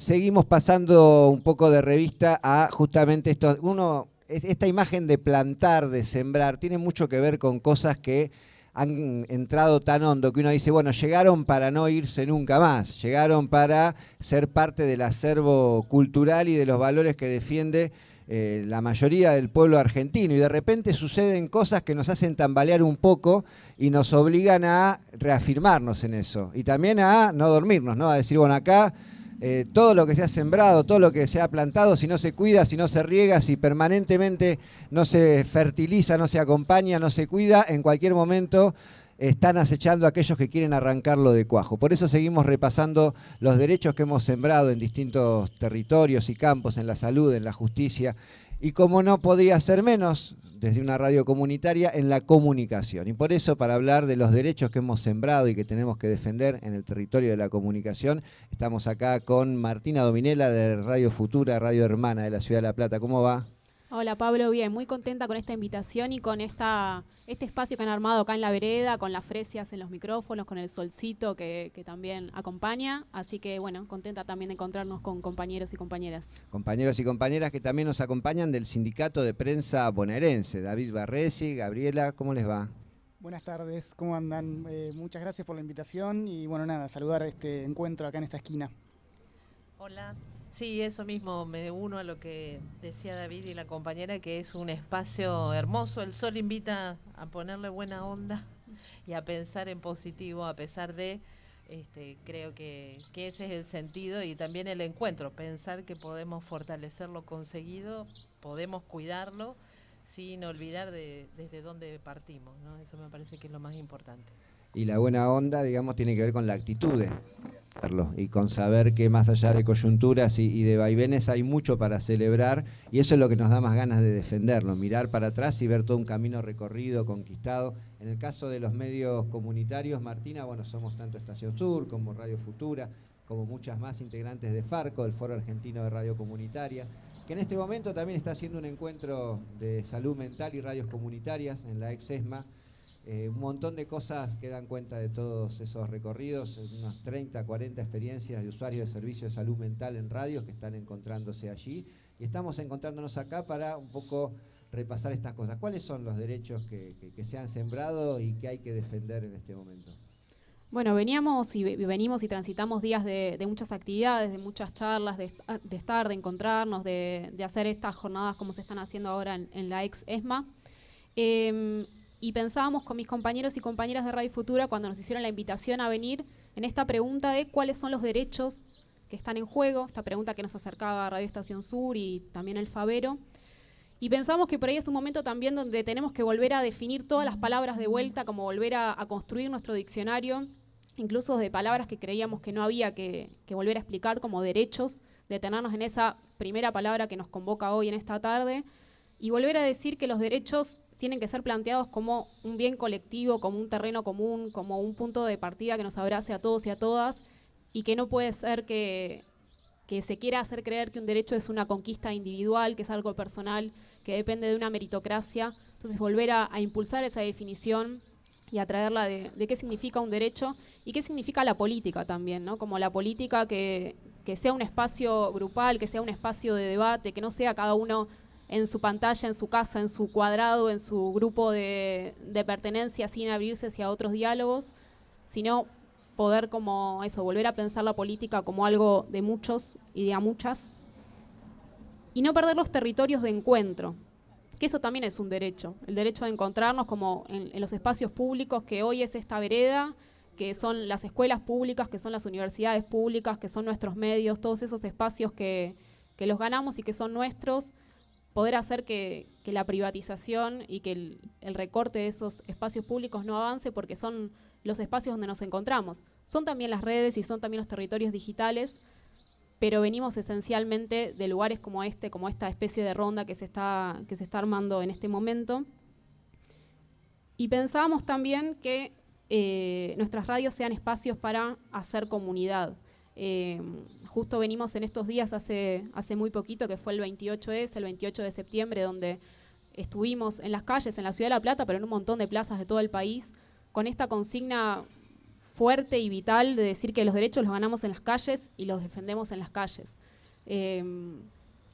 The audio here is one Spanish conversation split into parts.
seguimos pasando un poco de revista a justamente esto. Esta imagen de plantar, de sembrar, tiene mucho que ver con cosas que han entrado tan hondo que uno dice, bueno, llegaron para no irse nunca más, llegaron para ser parte del acervo cultural y de los valores que defiende la mayoría del pueblo argentino, y de repente suceden cosas que nos hacen tambalear un poco y nos obligan a reafirmarnos en eso, y también a no dormirnos, ¿no? A decir, bueno, acá todo lo que se ha sembrado, todo lo que se ha plantado, si no se cuida, si no se riega, si permanentemente no se fertiliza, no se acompaña, no se cuida, en cualquier momento están acechando a aquellos que quieren arrancarlo de cuajo. Por eso seguimos repasando los derechos que hemos sembrado en distintos territorios y campos, en la salud, en la justicia, y como no podía ser menos, desde una radio comunitaria, en la comunicación. Y por eso, para hablar de los derechos que hemos sembrado y que tenemos que defender en el territorio de la comunicación, estamos acá con Martina Dominella de Radio Futura, Radio Hermana de la Ciudad de La Plata. ¿Cómo va? Hola Pablo, bien, muy contenta con esta invitación y con este espacio que han armado acá en la vereda, con las fresias en los micrófonos, con el solcito que también acompaña, así que bueno, contenta también de encontrarnos con compañeros y compañeras. Compañeros y compañeras que también nos acompañan del Sindicato de Prensa Bonaerense, David Barresi, Gabriela, ¿cómo les va? Buenas tardes, ¿cómo andan? Muchas gracias por la invitación y bueno, nada, saludar a este encuentro acá en esta esquina. Hola. Sí, eso mismo, me uno a lo que decía David y la compañera, que es un espacio hermoso. El sol invita a ponerle buena onda y a pensar en positivo, a pesar de, creo que ese es el sentido y también el encuentro, pensar que podemos fortalecer lo conseguido, podemos cuidarlo, sin olvidar desde dónde partimos, ¿no? Eso me parece que es lo más importante. Y la buena onda, digamos, tiene que ver con la actitud de hacerlo y con saber que más allá de coyunturas y de vaivenes hay mucho para celebrar, y eso es lo que nos da más ganas de defenderlo, mirar para atrás y ver todo un camino recorrido, conquistado. En el caso de los medios comunitarios, Martina, bueno, somos tanto Estación Sur como Radio Futura, como muchas más integrantes de Farco, del Foro Argentino de Radio Comunitaria, que en este momento también está haciendo un encuentro de salud mental y radios comunitarias en la ex-ESMA. Un montón de cosas que dan cuenta de todos esos recorridos, unas 30, 40 experiencias de usuarios de servicios de salud mental en radios que están encontrándose allí, y estamos encontrándonos acá para un poco repasar estas cosas. ¿Cuáles son los derechos que se han sembrado y que hay que defender en este momento? Bueno, venimos y transitamos días de muchas actividades, de muchas charlas, de estar, de encontrarnos, de hacer estas jornadas como se están haciendo ahora en la ex-ESMA. Y pensábamos con mis compañeros y compañeras de Radio Futura, cuando nos hicieron la invitación a venir, en esta pregunta de cuáles son los derechos que están en juego, esta pregunta que nos acercaba a Radio Estación Sur y también el Favero. Y pensamos que por ahí es un momento también donde tenemos que volver a definir todas las palabras de vuelta, como volver a construir nuestro diccionario, incluso de palabras que creíamos que no había que volver a explicar, como derechos, detenernos en esa primera palabra que nos convoca hoy en esta tarde, y volver a decir que los derechos tienen que ser planteados como un bien colectivo, como un terreno común, como un punto de partida que nos abrace a todos y a todas, y que no puede ser que se quiera hacer creer que un derecho es una conquista individual, que es algo personal, que depende de una meritocracia. Entonces volver a impulsar esa definición y a traerla de qué significa un derecho y qué significa la política también, ¿no? Como la política que sea un espacio grupal, que sea un espacio de debate, que no sea cada uno en su pantalla, en su casa, en su cuadrado, en su grupo de pertenencia, sin abrirse hacia otros diálogos, sino poder como eso, volver a pensar la política como algo de muchos y de a muchas, y no perder los territorios de encuentro, que eso también es un derecho, el derecho de encontrarnos como en los espacios públicos, que hoy es esta vereda, que son las escuelas públicas, que son las universidades públicas, que son nuestros medios, todos esos espacios que los ganamos y que son nuestros. Poder hacer que la privatización y que el recorte de esos espacios públicos no avance, porque son los espacios donde nos encontramos. Son también las redes y son también los territorios digitales, pero venimos esencialmente de lugares como esta especie de ronda que se está armando en este momento. Y pensábamos también que nuestras radios sean espacios para hacer comunidad. Justo venimos en estos días hace muy poquito, que fue el 28S, el 28 de septiembre, donde estuvimos en las calles, en la Ciudad de La Plata, pero en un montón de plazas de todo el país, con esta consigna fuerte y vital de decir que los derechos los ganamos en las calles y los defendemos en las calles.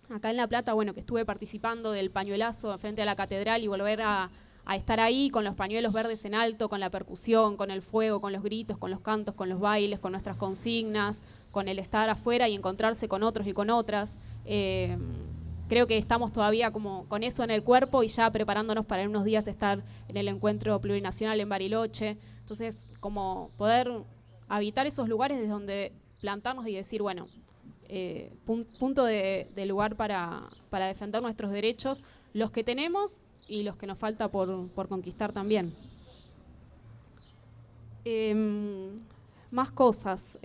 Acá en La Plata, bueno, que estuve participando del pañuelazo frente a la catedral y volver a estar ahí con los pañuelos verdes en alto, con la percusión, con el fuego, con los gritos, con los cantos, con los bailes, con nuestras consignas, con el estar afuera y encontrarse con otros y con otras. Creo que estamos todavía como con eso en el cuerpo y ya preparándonos para en unos días estar en el encuentro plurinacional en Bariloche. Entonces, como poder habitar esos lugares desde donde plantarnos y decir, bueno, punto de lugar para defender nuestros derechos, los que tenemos y los que nos falta por conquistar también. Más cosas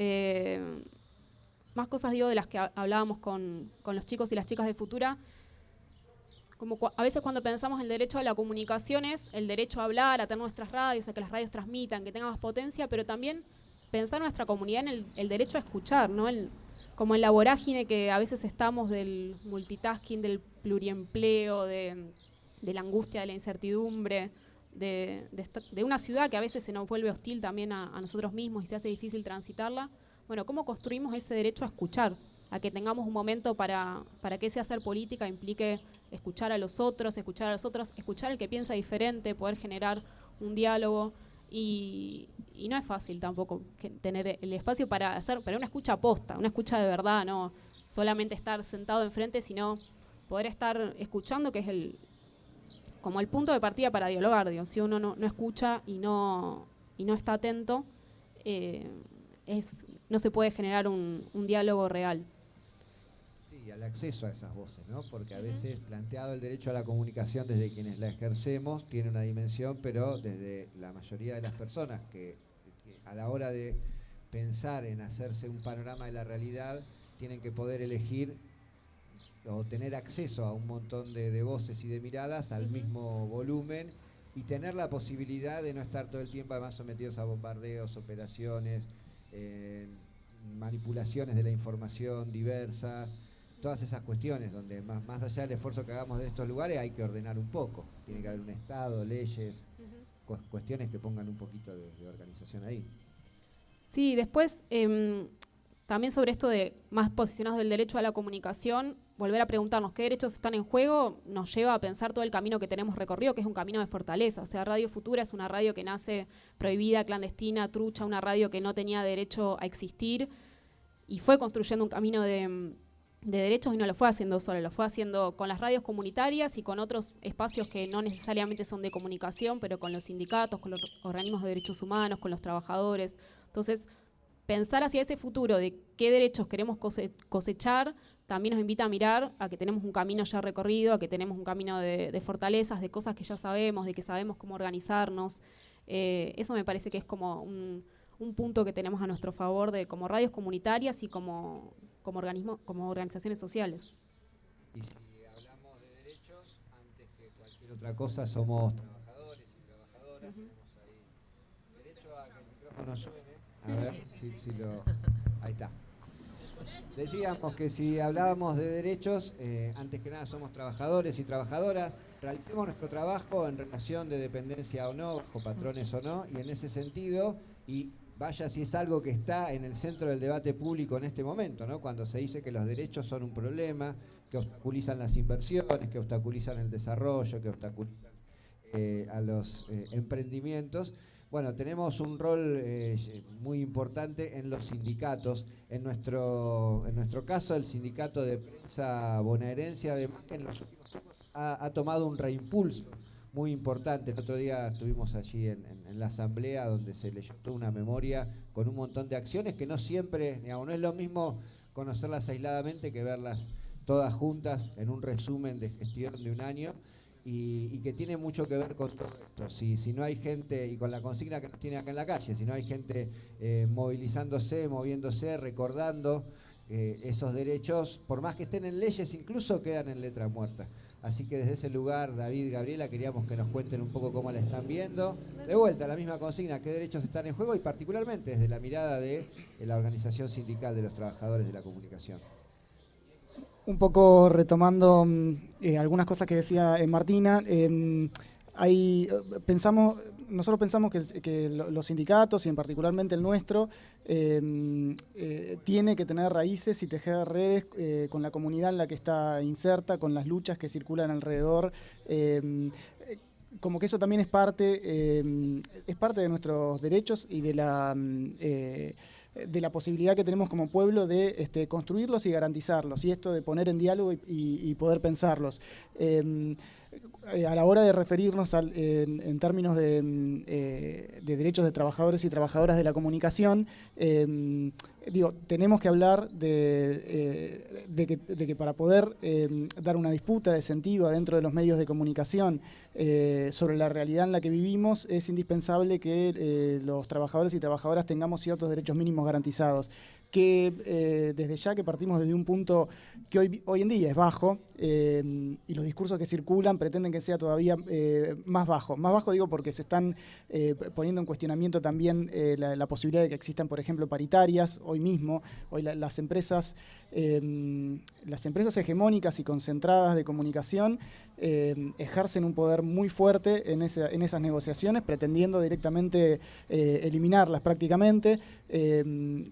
digo de las que hablábamos con los chicos y las chicas de Futura. Como a veces cuando pensamos en el derecho a la comunicación es el derecho a hablar, a tener nuestras radios, a que las radios transmitan, que tengan más potencia, pero también pensar en nuestra comunidad en el derecho a escuchar, ¿no? Como en la vorágine que a veces estamos del multitasking, del pluriempleo, de la angustia, de la incertidumbre, de una ciudad que a veces se nos vuelve hostil también a nosotros mismos y se hace difícil transitarla. Bueno, ¿cómo construimos ese derecho a escuchar? A que tengamos un momento para que ese hacer política implique escuchar a los otros, escuchar al que piensa diferente, poder generar un diálogo. Y no es fácil tampoco tener el espacio para una escucha posta, una escucha de verdad, no solamente estar sentado enfrente, sino poder estar escuchando, que es como el punto de partida para dialogar. Digo. Si uno no escucha y no está atento, no se puede generar un diálogo real. Sí, al acceso a esas voces, ¿no? Porque a veces planteado el derecho a la comunicación desde quienes la ejercemos tiene una dimensión, pero desde la mayoría de las personas que a la hora de pensar en hacerse un panorama de la realidad tienen que poder elegir o tener acceso a un montón de voces y de miradas al mismo volumen y tener la posibilidad de no estar todo el tiempo además sometidos a bombardeos, operaciones, manipulaciones de la información diversas, todas esas cuestiones donde más allá del esfuerzo que hagamos de estos lugares hay que ordenar un poco, tiene que haber un Estado, leyes, cuestiones que pongan un poquito de organización ahí. Sí, después también sobre esto de más posicionados del derecho a la comunicación, volver a preguntarnos qué derechos están en juego nos lleva a pensar todo el camino que tenemos recorrido, que es un camino de fortaleza. O sea, Radio Futura es una radio que nace prohibida, clandestina, trucha, una radio que no tenía derecho a existir y fue construyendo un camino de derechos y no lo fue haciendo solo, lo fue haciendo con las radios comunitarias y con otros espacios que no necesariamente son de comunicación, pero con los sindicatos, con los organismos de derechos humanos, con los trabajadores. Entonces, pensar hacia ese futuro de qué derechos queremos cosechar también nos invita a mirar a que tenemos un camino ya recorrido, a que tenemos un camino de fortalezas, de cosas que ya sabemos, de que sabemos cómo organizarnos. Eso me parece que es como un punto que tenemos a nuestro favor de como radios comunitarias y como organizaciones sociales. Y si hablamos de derechos, antes que cualquier otra cosa, somos trabajadores y trabajadoras. Tenemos ahí derecho a que el micrófono suene. A ver ahí está. Decíamos que si hablábamos de derechos, antes que nada somos trabajadores y trabajadoras, realicemos nuestro trabajo en relación de dependencia o no, bajo patrones o no, y en ese sentido, y vaya si es algo que está en el centro del debate público en este momento, ¿no? Cuando se dice que los derechos son un problema, que obstaculizan las inversiones, que obstaculizan el desarrollo, que obstaculizan a los emprendimientos. Bueno, tenemos un rol muy importante en los sindicatos. En nuestro caso, el sindicato de prensa bonaerense, además que en los últimos tiempos ha tomado un reimpulso muy importante. El otro día estuvimos allí en la asamblea donde se leyó toda una memoria con un montón de acciones que no siempre, digamos, no es lo mismo conocerlas aisladamente que verlas todas juntas en un resumen de gestión de un año. Y que tiene mucho que ver con todo esto. Si no hay gente, y con la consigna que nos tiene acá en la calle, si no hay gente movilizándose, moviéndose, recordando esos derechos, por más que estén en leyes, incluso quedan en letra muerta. Así que desde ese lugar, David y Gabriela, queríamos que nos cuenten un poco cómo la están viendo. De vuelta, la misma consigna, qué derechos están en juego, y particularmente desde la mirada de la organización sindical de los trabajadores de la comunicación. Un poco retomando algunas cosas que decía Martina, pensamos nosotros pensamos que los sindicatos, y en particularmente el nuestro, tiene que tener raíces y tejer redes con la comunidad en la que está inserta, con las luchas que circulan alrededor. Como que eso también es parte de nuestros derechos y de la posibilidad que tenemos como pueblo de construirlos y garantizarlos, y esto de poner en diálogo y poder pensarlos. A la hora de referirnos en términos de derechos de trabajadores y trabajadoras de la comunicación, tenemos que hablar de que para poder dar una disputa de sentido adentro de los medios de comunicación sobre la realidad en la que vivimos, es indispensable que los trabajadores y trabajadoras tengamos ciertos derechos mínimos garantizados, que desde ya que partimos desde un punto que hoy en día es bajo, y los discursos que circulan pretenden que sea todavía más bajo. Más bajo digo porque se están poniendo en cuestionamiento también la posibilidad de que existan, por ejemplo, paritarias. Hoy las empresas hegemónicas y concentradas de comunicación ejercen un poder muy fuerte en esas negociaciones, pretendiendo directamente eliminarlas prácticamente.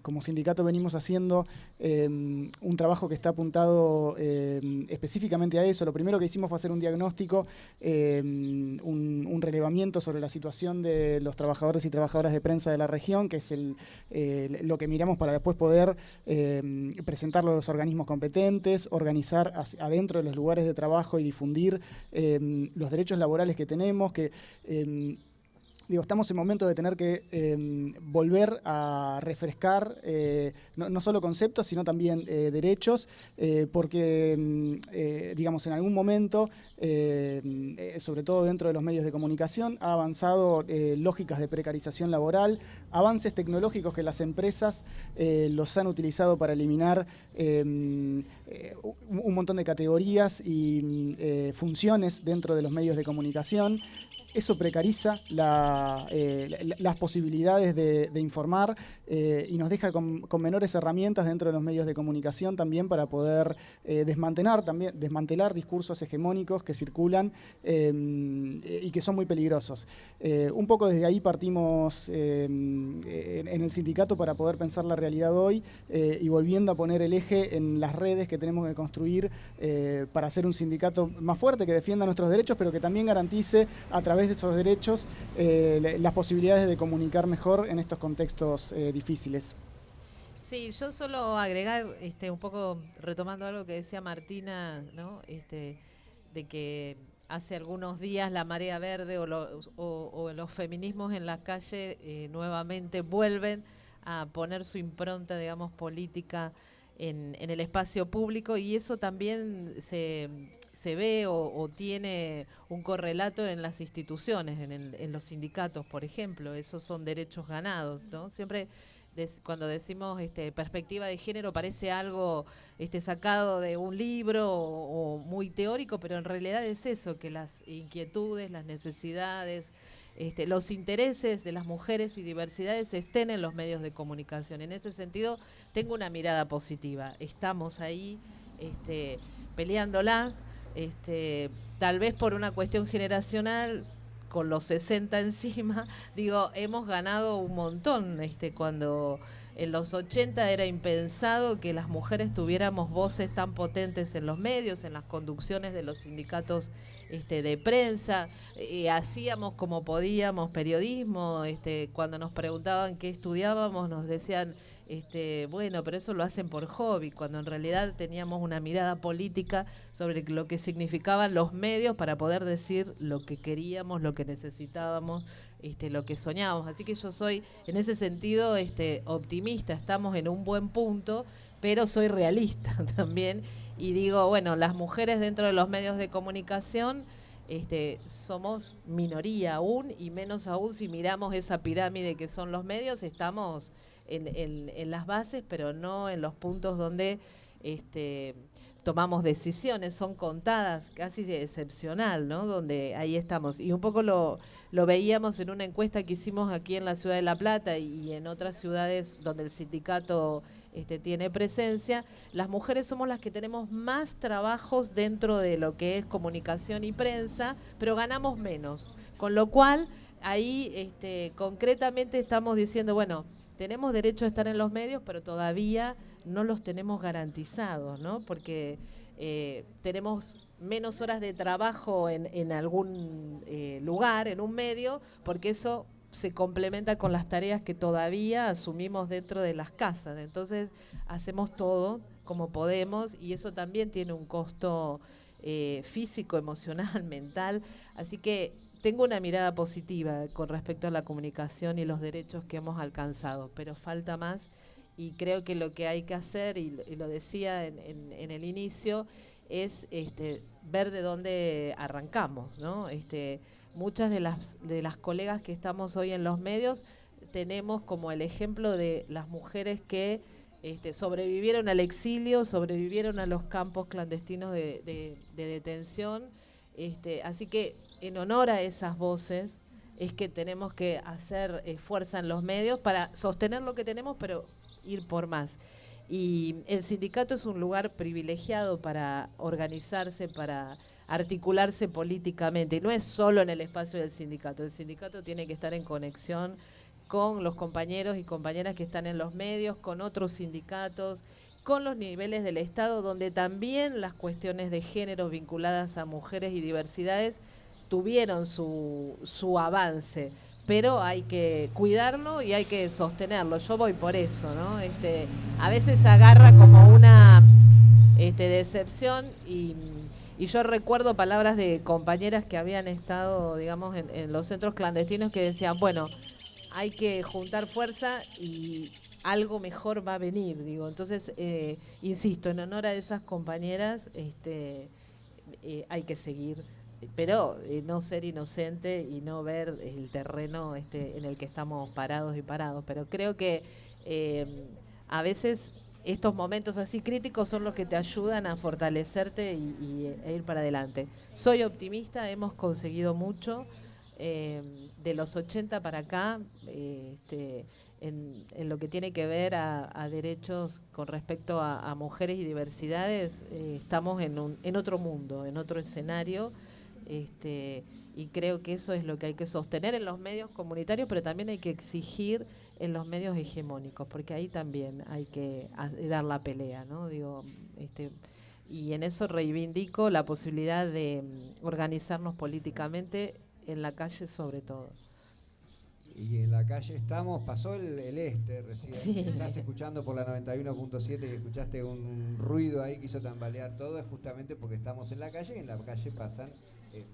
Como sindicato venimos haciendo un trabajo que está apuntado específicamente a eso. Lo primero que hicimos fue hacer un diagnóstico, un relevamiento sobre la situación de los trabajadores y trabajadoras de prensa de la región, que es lo que miramos para después poder presentarlo a los organismos competentes, organizar adentro de los lugares de trabajo y difundir los derechos laborales que tenemos, estamos en momento de tener que volver a refrescar no solo conceptos, sino también derechos, porque, en algún momento, sobre todo dentro de los medios de comunicación, ha avanzado lógicas de precarización laboral, avances tecnológicos que las empresas los han utilizado para eliminar un montón de categorías y funciones dentro de los medios de comunicación. Eso precariza las posibilidades de informar y nos deja con menores herramientas dentro de los medios de comunicación también para poder desmantelar discursos hegemónicos que circulan y que son muy peligrosos. Un poco desde ahí partimos en el sindicato para poder pensar la realidad hoy y volviendo a poner el eje en las redes que tenemos que construir para hacer un sindicato más fuerte, que defienda nuestros derechos, pero que también garantice a través de esos derechos las posibilidades de comunicar mejor en estos contextos difíciles. Sí, yo solo agregar un poco retomando algo que decía Martina, ¿no? De que hace algunos días la marea verde o los feminismos en la calle nuevamente vuelven a poner su impronta, digamos, política en el espacio público, y eso también se ve o tiene un correlato en las instituciones, en los sindicatos, por ejemplo. Esos son derechos ganados, ¿no? Siempre cuando decimos perspectiva de género parece algo sacado de un libro o muy teórico, pero en realidad es eso, que las inquietudes, las necesidades, los intereses de las mujeres y diversidades estén en los medios de comunicación. En ese sentido, tengo una mirada positiva. Estamos ahí peleándola, tal vez por una cuestión generacional, con los 60 encima, hemos ganado un montón, cuando en los 80 era impensado que las mujeres tuviéramos voces tan potentes en los medios, en las conducciones de los sindicatos de prensa, hacíamos como podíamos periodismo, cuando nos preguntaban qué estudiábamos nos decían, bueno, pero eso lo hacen por hobby, cuando en realidad teníamos una mirada política sobre lo que significaban los medios para poder decir lo que queríamos, lo que necesitábamos, lo que soñábamos. Así que yo soy, en ese sentido, optimista, estamos en un buen punto, pero soy realista también, y digo, bueno, las mujeres dentro de los medios de comunicación somos minoría aún, y menos aún si miramos esa pirámide que son los medios, estamos en las bases, pero no en los puntos donde tomamos decisiones, son contadas, casi de excepcional, ¿no? Donde ahí estamos. Y un poco lo veíamos en una encuesta que hicimos aquí en la ciudad de La Plata y en otras ciudades donde el sindicato tiene presencia. Las mujeres somos las que tenemos más trabajos dentro de lo que es comunicación y prensa, pero ganamos menos. Con lo cual, ahí concretamente estamos diciendo, bueno, tenemos derecho a estar en los medios, pero todavía no los tenemos garantizados, ¿no? Porque tenemos menos horas de trabajo en algún lugar, en un medio, porque eso se complementa con las tareas que todavía asumimos dentro de las casas. Entonces hacemos todo como podemos y eso también tiene un costo físico, emocional, mental. Así que tengo una mirada positiva con respecto a la comunicación y los derechos que hemos alcanzado, pero falta más y creo que lo que hay que hacer, y lo decía en el inicio, es ver de dónde arrancamos, ¿no? Muchas de las colegas que estamos hoy en los medios tenemos como el ejemplo de las mujeres que sobrevivieron al exilio, sobrevivieron a los campos clandestinos de detención. Así que en honor a esas voces es que tenemos que hacer fuerza en los medios para sostener lo que tenemos, pero ir por más. Y el sindicato es un lugar privilegiado para organizarse, para articularse políticamente. Y no es solo en el espacio del sindicato. El sindicato tiene que estar en conexión con los compañeros y compañeras que están en los medios, con otros sindicatos, con los niveles del Estado, donde también las cuestiones de género vinculadas a mujeres y diversidades tuvieron su avance. Pero hay que cuidarlo y hay que sostenerlo. Yo voy por eso, ¿no? A veces agarra como una decepción y yo recuerdo palabras de compañeras que habían estado, digamos, en los centros clandestinos que decían, bueno, hay que juntar fuerza y algo mejor va a venir, digo. Entonces, insisto, en honor a esas compañeras hay que seguir, pero no ser inocente y no ver el terreno en el que estamos parados y parados. Pero creo que a veces estos momentos así críticos son los que te ayudan a fortalecerte e ir para adelante. Soy optimista, hemos conseguido mucho. De los 80 para acá, en lo que tiene que ver a derechos con respecto a mujeres y diversidades, estamos en otro mundo, en otro escenario, y creo que eso es lo que hay que sostener en los medios comunitarios, pero también hay que exigir en los medios hegemónicos, porque ahí también hay que dar la pelea, ¿no? Digo, y en eso reivindico la posibilidad de organizarnos políticamente en la calle sobre todo. Y en la calle estamos, pasó el recién, sí. Si estás escuchando por la 91.7 y escuchaste un ruido ahí que hizo tambalear todo, es justamente porque estamos en la calle y en la calle pasan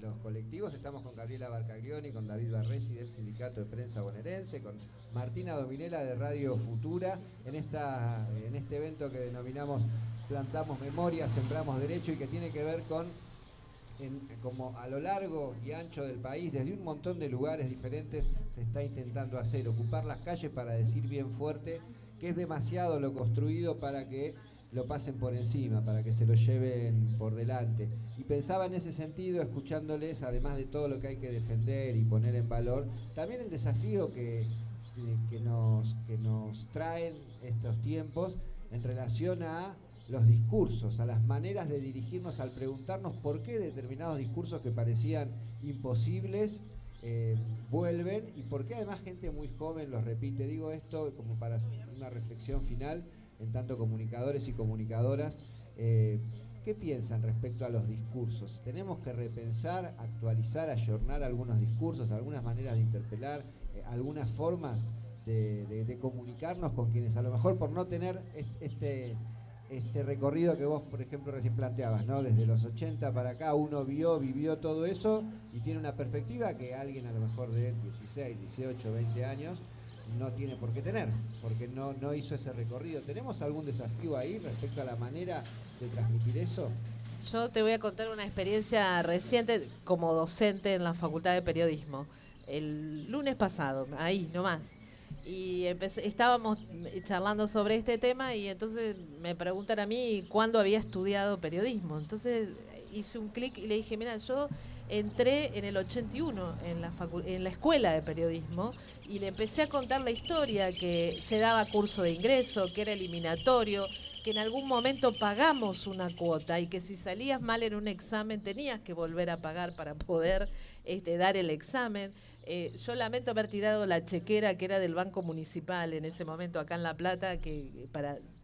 los colectivos. Estamos con Gabriela Barcaglioni, con David Barresi del Sindicato de Prensa Bonaerense, con Martina Dominela de Radio Futura, en este evento que denominamos Plantamos Memoria, Sembramos Derecho, y que tiene que ver con como a lo largo y ancho del país, desde un montón de lugares diferentes, se está intentando hacer, ocupar las calles para decir bien fuerte que es demasiado lo construido para que lo pasen por encima, para que se lo lleven por delante. Y pensaba en ese sentido, escuchándoles, además de todo lo que hay que defender y poner en valor, también el desafío que nos traen estos tiempos en relación a los discursos, a las maneras de dirigirnos al preguntarnos por qué determinados discursos que parecían imposibles vuelven, y por qué además gente muy joven los repite. Digo esto como para una reflexión final, en tanto comunicadores y comunicadoras, ¿qué piensan respecto a los discursos? ¿Tenemos que repensar, actualizar, ayornar algunos discursos, algunas maneras de interpelar, algunas formas de comunicarnos con quienes a lo mejor por no tener este recorrido que vos, por ejemplo, recién planteabas, ¿no? Desde los 80 para acá uno vivió todo eso y tiene una perspectiva que alguien a lo mejor de 16, 18, 20 años no tiene por qué tener, porque no hizo ese recorrido. ¿Tenemos algún desafío ahí respecto a la manera de transmitir eso? Yo te voy a contar una experiencia reciente como docente en la Facultad de Periodismo. El lunes pasado, ahí nomás. Y estábamos charlando sobre este tema y entonces me preguntan a mí cuándo había estudiado periodismo. Entonces hice un clic y le dije, mira, yo entré en el 81 en la escuela de periodismo y le empecé a contar la historia, que se daba curso de ingreso, que era eliminatorio, que en algún momento pagamos una cuota y que si salías mal en un examen tenías que volver a pagar para poder dar el examen. Yo lamento haber tirado la chequera que era del Banco Municipal en ese momento acá en La Plata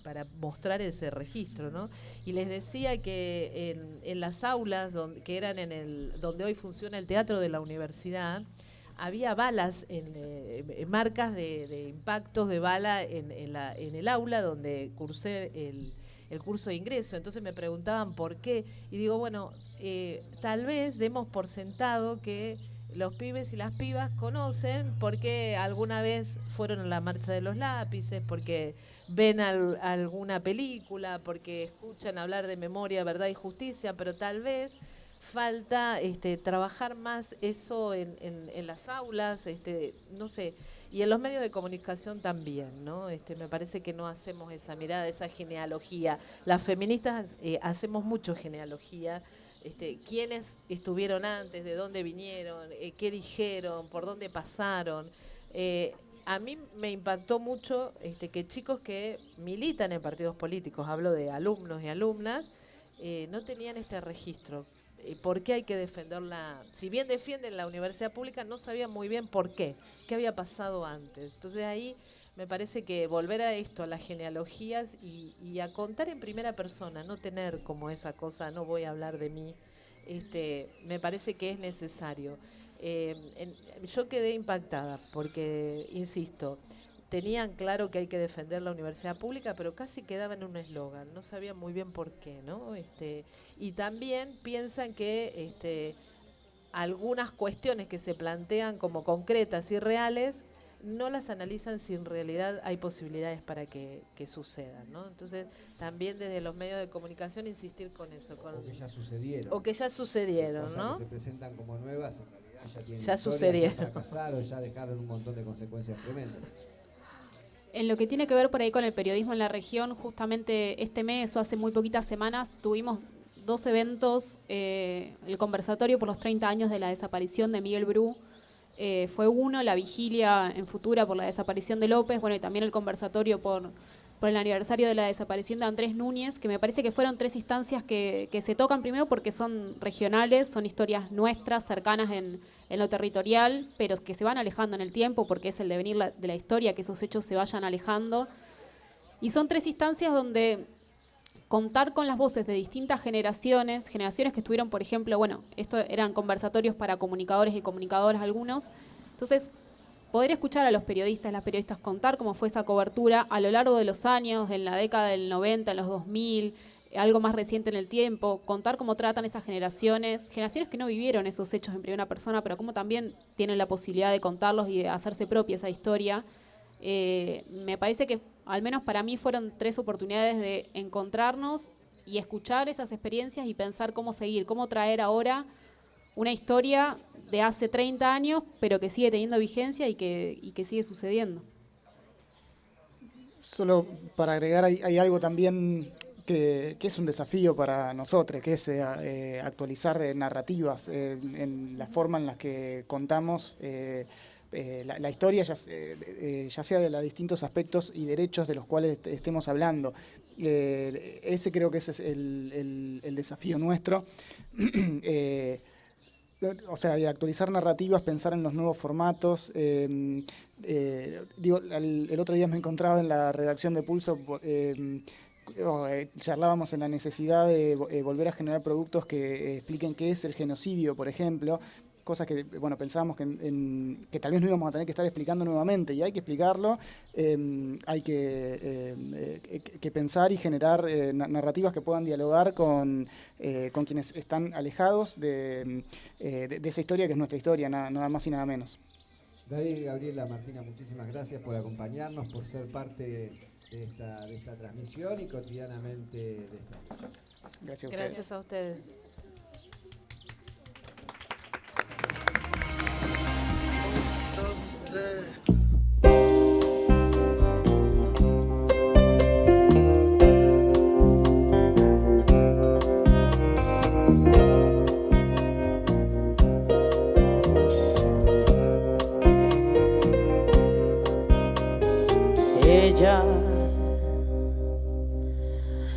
para mostrar ese registro, ¿no? Y les decía que en las aulas que eran donde hoy funciona el teatro de la universidad, había balas, marcas de impactos de bala en el aula donde cursé el curso de ingreso. Entonces me preguntaban por qué. Y digo, bueno, tal vez demos por sentado que los pibes y las pibas conocen porque alguna vez fueron a la marcha de los lápices, porque ven alguna película, porque escuchan hablar de memoria, verdad y justicia, pero tal vez falta trabajar más eso en las aulas, no sé, y en los medios de comunicación también, ¿no? Me parece que no hacemos esa mirada, esa genealogía. Las feministas hacemos mucho genealogía. Quiénes estuvieron antes, de dónde vinieron, qué dijeron, por dónde pasaron. A mí me impactó mucho que chicos que militan en partidos políticos, hablo de alumnos y alumnas, no tenían este registro. ¿Por qué hay que defenderla? Si bien defienden la universidad pública, no sabían muy bien por qué había pasado antes. Entonces ahí me parece que volver a esto, a las genealogías y a contar en primera persona, no tener como esa cosa, no voy a hablar de mí, me parece que es necesario. Yo quedé impactada porque, insisto, tenían claro que hay que defender la universidad pública, pero casi quedaba en un eslogan, no sabían muy bien por qué, ¿no? Y también piensan que algunas cuestiones que se plantean como concretas y reales no las analizan si en realidad hay posibilidades para que sucedan, ¿no? Entonces, también desde los medios de comunicación insistir con eso. O que ya sucedieron. O que ya sucedieron, cosas ¿no? que se presentan como nuevas, en realidad ya tienen Ya historia, sucedieron. ya fracasaron, ya dejaron un montón de consecuencias tremendas. En lo que tiene que ver por ahí con el periodismo en la región, justamente este mes o hace muy poquitas semanas tuvimos 2 eventos, el conversatorio por los 30 años de la desaparición de Miguel Bru, fue uno, la vigilia en Futura por la desaparición de López, bueno, y también el conversatorio por el aniversario de la desaparición de Andrés Núñez, que me parece que fueron 3 instancias que se tocan primero porque son regionales, son historias nuestras, cercanas en lo territorial, pero que se van alejando en el tiempo porque es el devenir de la historia, que esos hechos se vayan alejando. Y son 3 instancias donde contar con las voces de distintas generaciones que estuvieron, por ejemplo, bueno, esto eran conversatorios para comunicadores y comunicadoras algunos, entonces poder escuchar a los periodistas, las periodistas contar cómo fue esa cobertura a lo largo de los años, en la década del 90, en los 2000, algo más reciente en el tiempo, contar cómo tratan esas generaciones que no vivieron esos hechos en primera persona, pero cómo también tienen la posibilidad de contarlos y de hacerse propia esa historia. Me parece que al menos para mí fueron 3 oportunidades de encontrarnos y escuchar esas experiencias y pensar cómo seguir, cómo traer ahora una historia de hace 30 años, pero que sigue teniendo vigencia y que sigue sucediendo. Solo para agregar, hay algo también que es un desafío para nosotros, que es actualizar narrativas en la forma en la que contamos la historia, ya sea de los distintos aspectos y derechos de los cuales estemos hablando. Ese creo que ese es el desafío nuestro. O sea, de actualizar narrativas, pensar en los nuevos formatos. El otro día me encontraba en la redacción de Pulso, charlábamos en la necesidad de volver a generar productos que expliquen qué es el genocidio, por ejemplo, cosas que bueno pensábamos que tal vez no íbamos a tener que estar explicando nuevamente, y hay que explicarlo, hay que pensar y generar narrativas que puedan dialogar con quienes están alejados de esa historia que es nuestra historia, nada más y nada menos. David, Gabriela, Martina, muchísimas gracias por acompañarnos, por ser parte de esta transmisión y cotidianamente de esta. Gracias a ustedes. Gracias a ustedes.